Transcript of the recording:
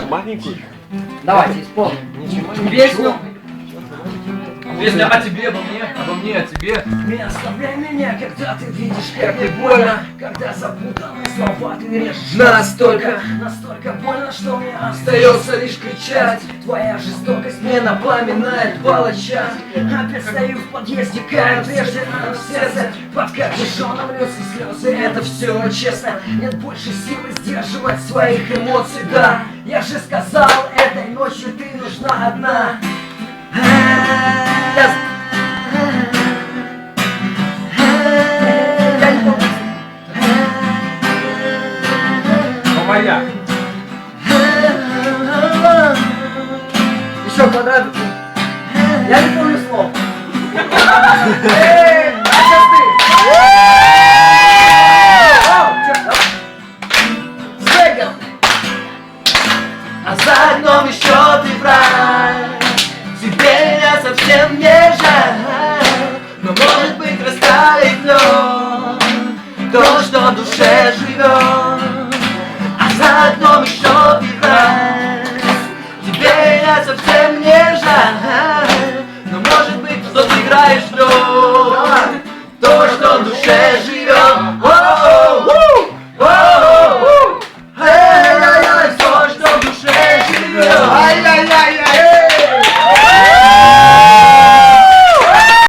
Маленькую? Давайте исполним песню. Песня о тебе, обо мне, о тебе. Не оставляй меня, когда ты видишь, как мне больно. Когда запутанные слова ты режешь настолько больно, что мне остается лишь кричать. Твоя жестокость мне напоминает палача. Опять стою в подъезде, как прежде, но в сердце под капюшоном льются слезы. Это все честно, нет больше силы сдерживать своих эмоций. Да, я же сказал, этой ночью ты нужна одна. Моя. Еще квадратики. Я не помню слов. А за окном еще ты враг. Тебе меня совсем не жаль. Но может быть растает лед, то, что в душе живет.